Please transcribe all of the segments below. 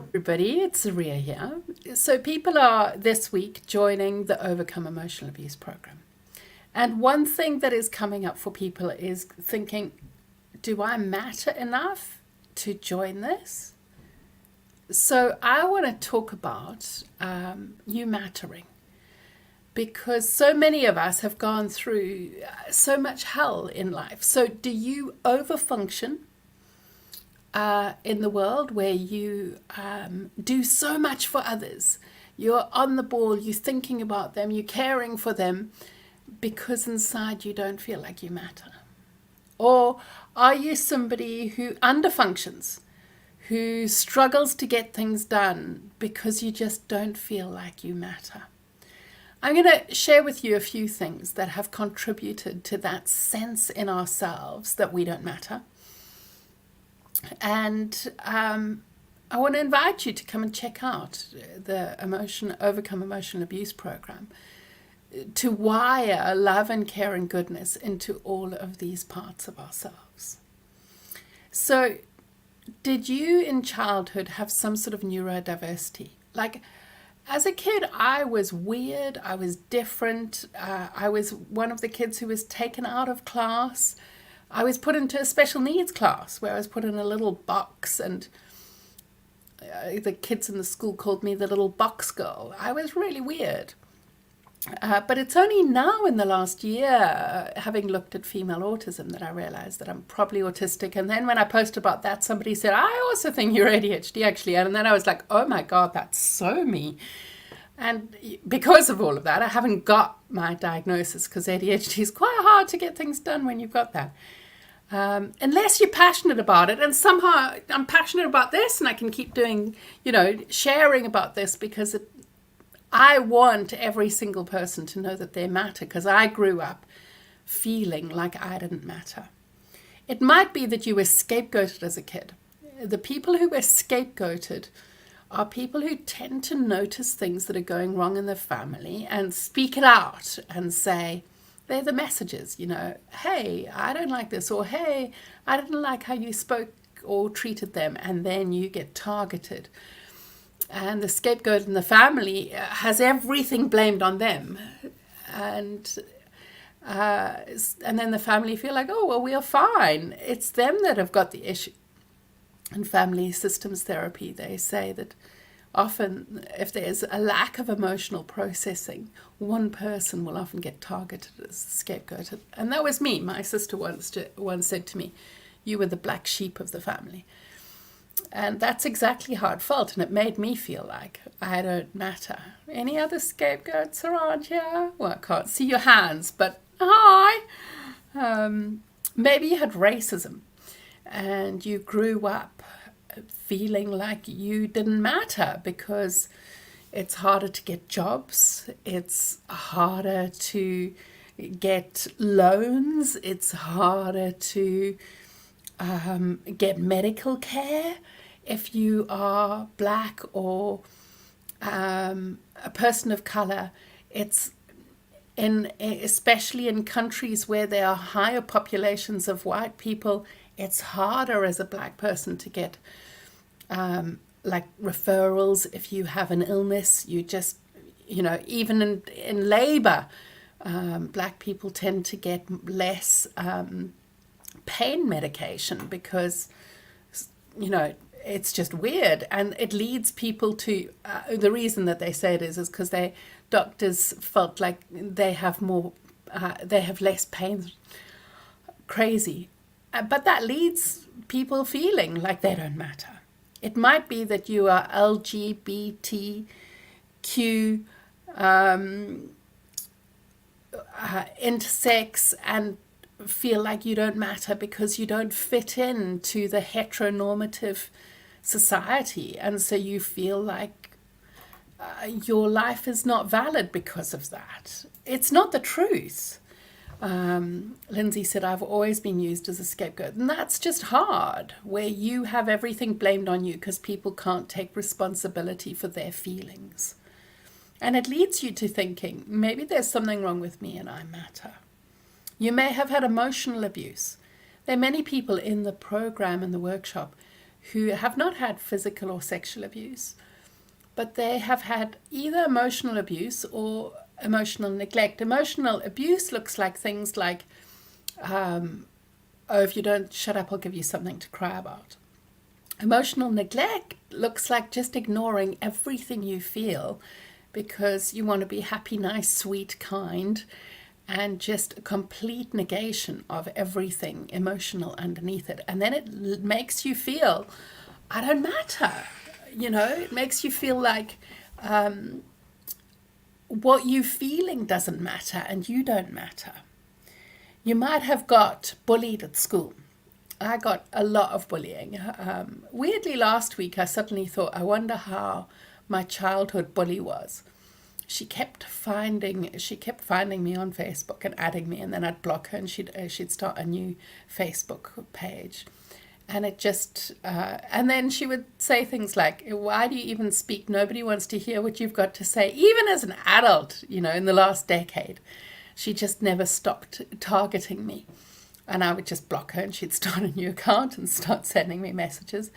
Everybody, it's Zaria here. So, people are this week joining the Overcome Emotional Abuse program. And one thing that is coming up for people is thinking, do I matter enough to join this? So, I want to talk about you mattering because so many of us have gone through so much hell in life. So, do you overfunction in the world where you do so much for others? You're on the ball, you're thinking about them, you're caring for them because inside you don't feel like you matter? Or are you somebody who underfunctions, who struggles to get things done because you just don't feel like you matter? I'm going to share with you a few things that have contributed to that sense in ourselves that we don't matter. And I want to invite you to come and check out the Overcome Emotional Abuse program to wire love and care and goodness into all of these parts of ourselves. So, did you in childhood have some sort of neurodiversity? Like, as a kid, I was weird, I was different, I was one of the kids who was taken out of class. I was put into a special needs class where I was put in a little box, and the kids in the school called me the little box girl. I was really weird. But it's only now in the last year, having looked at female autism, that I realized that I'm probably autistic. And then when I posted about that, somebody said, I also think you're ADHD actually. And then I was like, oh my God, that's so me. And because of all of that, I haven't got my diagnosis because ADHD is quite hard to get things done when you've got that. Unless you're passionate about it. And somehow I'm passionate about this and I can keep doing, sharing about this because I want every single person to know that they matter because I grew up feeling like I didn't matter. It might be that you were scapegoated as a kid. The people who were scapegoated are people who tend to notice things that are going wrong in their family and speak it out and say, they're the messages, hey, I don't like this, or hey, I didn't like how you spoke or treated them, and then you get targeted. And the scapegoat in the family has everything blamed on them. And then the family feel like, oh, well, we are fine. It's them that have got the issue. In family systems therapy, they say that often if there's a lack of emotional processing, one person will often get targeted as scapegoated. And that was me. My sister once said to me, you were the black sheep of the family. And that's exactly how it felt, and it made me feel like I don't matter. Any other scapegoats around here? Well, I can't see your hands, but hi. Maybe you had racism, and you grew up feeling like you didn't matter because it's harder to get jobs, it's harder to get loans, it's harder to get medical care if you are black or a person of color. It's especially in countries where there are higher populations of white people, it's harder as a black person to get like referrals if you have an illness. You just, even in labor, black people tend to get less pain medication because it's just weird, and it leads people to the reason that they say it is because doctors felt like they have less pain. Crazy. But that leads people feeling like they don't matter. It might be that you are LGBTQ intersex and feel like you don't matter because you don't fit into the heteronormative society, and so you feel like your life is not valid because of that. It's not the truth. Lindsay said, I've always been used as a scapegoat, and that's just hard, where you have everything blamed on you because people can't take responsibility for their feelings. And it leads you to thinking, maybe there's something wrong with me and I matter. You may have had emotional abuse. There are many people in the program and the workshop who have not had physical or sexual abuse, but they have had either emotional abuse or emotional neglect. Emotional abuse looks like things like, oh, if you don't shut up, I'll give you something to cry about. Emotional neglect looks like just ignoring everything you feel because you want to be happy, nice, sweet, kind, and just a complete negation of everything emotional underneath it. And then it makes you feel, I don't matter. It makes you feel like what you're feeling doesn't matter and you don't matter. You might have got bullied at school. I got a lot of bullying. Weirdly, last week I suddenly thought, I wonder how my childhood bully was. She kept finding me on Facebook and adding me, and then I'd block her, and she'd start a new Facebook page, and it just and then she would say things like, "Why do you even speak? Nobody wants to hear what you've got to say." Even as an adult, in the last decade, she just never stopped targeting me, and I would just block her, and she'd start a new account and start sending me messages.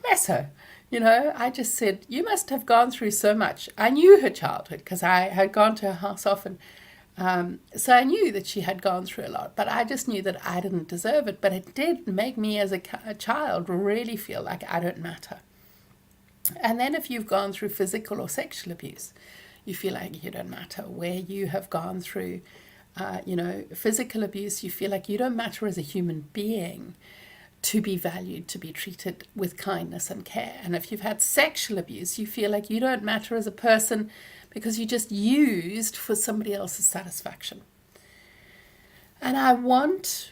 Bless her. I just said, you must have gone through so much. I knew her childhood because I had gone to her house often. So I knew that she had gone through a lot, but I just knew that I didn't deserve it. But it did make me as a child really feel like I don't matter. And then if you've gone through physical or sexual abuse, you feel like you don't matter. Where you have gone through, physical abuse, you feel like you don't matter as a human being, to be valued, to be treated with kindness and care. And if you've had sexual abuse, you feel like you don't matter as a person because you just used for somebody else's satisfaction. And I want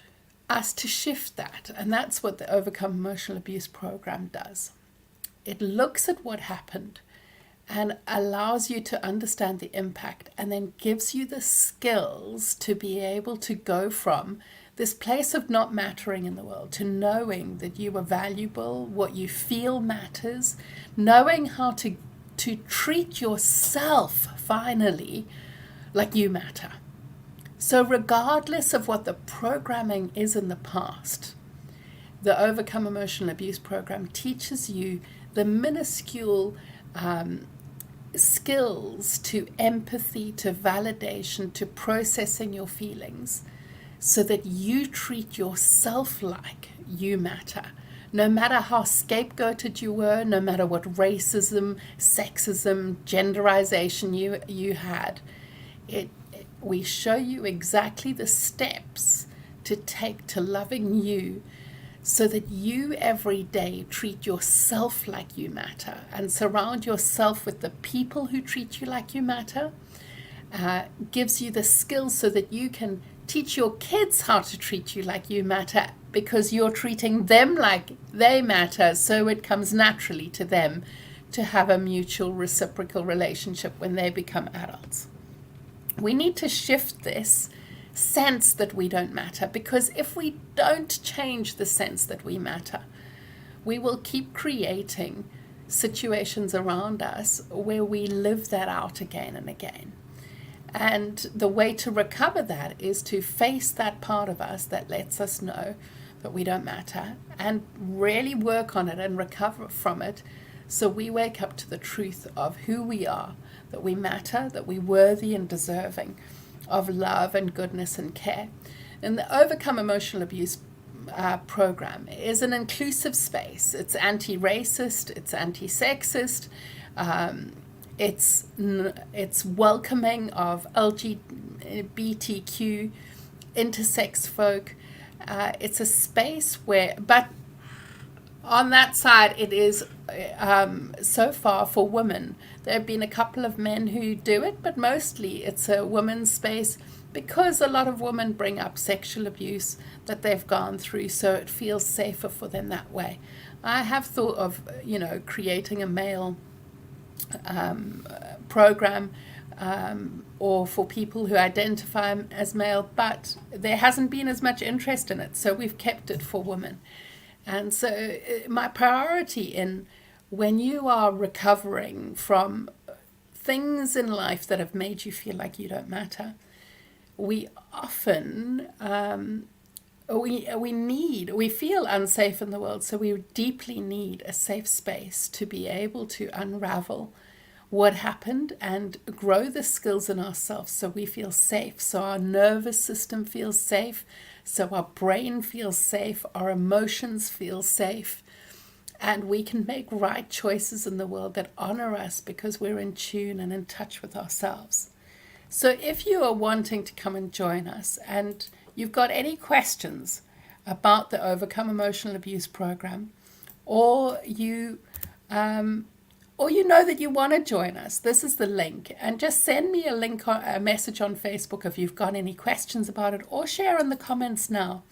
us to shift that. And that's what the Overcome Emotional Abuse program does. It looks at what happened and allows you to understand the impact, and then gives you the skills to be able to go from this place of not mattering in the world to knowing that you are valuable, what you feel matters, knowing how to treat yourself finally like you matter. So regardless of what the programming is in the past, the Overcome Emotional Abuse program teaches you the minuscule skills to empathy, to validation, to processing your feelings, so that you treat yourself like you matter. No matter how scapegoated you were, no matter what racism, sexism, genderization you had, we show you exactly the steps to take to loving you, so that you every day treat yourself like you matter and surround yourself with the people who treat you like you matter. Gives you the skills so that you can teach your kids how to treat you like you matter, because you're treating them like they matter, so it comes naturally to them to have a mutual reciprocal relationship when they become adults. We need to shift this sense that we don't matter, because if we don't change the sense that we matter, we will keep creating situations around us where we live that out again and again. And the way to recover that is to face that part of us that lets us know that we don't matter, and really work on it and recover from it, so we wake up to the truth of who we are, that we matter, that we're worthy and deserving of love and goodness and care. And the Overcome Emotional Abuse program is an inclusive space. It's anti-racist, it's anti-sexist, it's welcoming of LGBTQ, intersex folk. It's a space where, but on that side, it is so far for women. There have been a couple of men who do it, but mostly it's a women's space, because a lot of women bring up sexual abuse that they've gone through, so it feels safer for them that way. I have thought of, creating a male program or for people who identify as male, but there hasn't been as much interest in it, so we've kept it for women. And so my priority in when you are recovering from things in life that have made you feel like you don't matter, we often we feel unsafe in the world, so we deeply need a safe space to be able to unravel what happened and grow the skills in ourselves so we feel safe, so our nervous system feels safe, so our brain feels safe, our emotions feel safe, and we can make right choices in the world that honor us because we're in tune and in touch with ourselves. So if you are wanting to come and join us and you've got any questions about the Overcome Emotional Abuse program, or you know that you want to join us, this is the link. And just send me a message on Facebook if you've got any questions about it, or share in the comments now.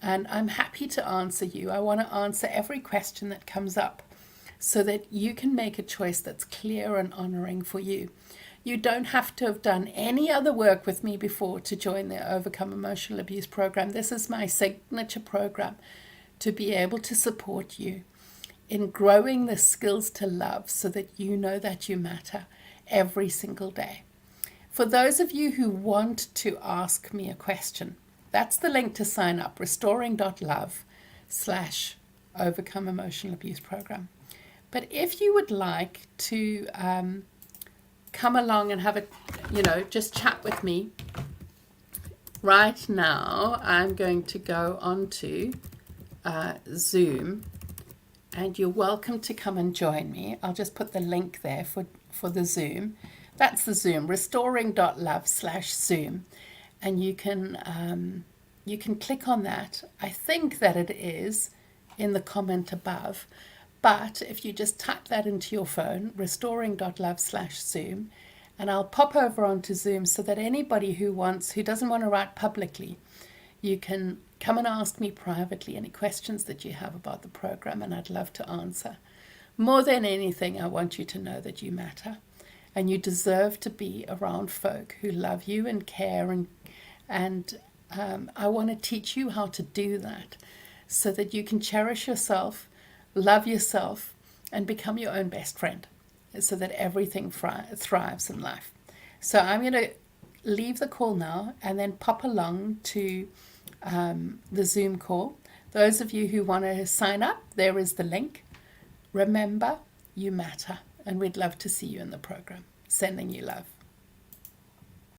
And I'm happy to answer you. I want to answer every question that comes up so that you can make a choice that's clear and honoring for you. You don't have to have done any other work with me before to join the Overcome Emotional Abuse program. This is my signature program to be able to support you in growing the skills to love so that you know that you matter every single day. For those of you who want to ask me a question, that's the link to sign up, restoring.love/Overcome Emotional Abuse program. But if you would like to come along and have just chat with me, right now I'm going to go onto Zoom, and you're welcome to come and join me. I'll just put the link there for the Zoom. That's the Zoom, restoring.love/Zoom. And you can click on that. I think that it is in the comment above. But if you just type that into your phone, restoring.love/Zoom, and I'll pop over onto Zoom so that anybody who doesn't want to write publicly, you can come and ask me privately any questions that you have about the program, and I'd love to answer. More than anything, I want you to know that you matter, and you deserve to be around folk who love you and care, and I want to teach you how to do that so that you can cherish yourself, love yourself, and become your own best friend so that everything thrives in life. So I'm going to leave the call now and then pop along to the Zoom call. Those of you who want to sign up, there is the link. Remember, you matter, and we'd love to see you in the program. Sending you love.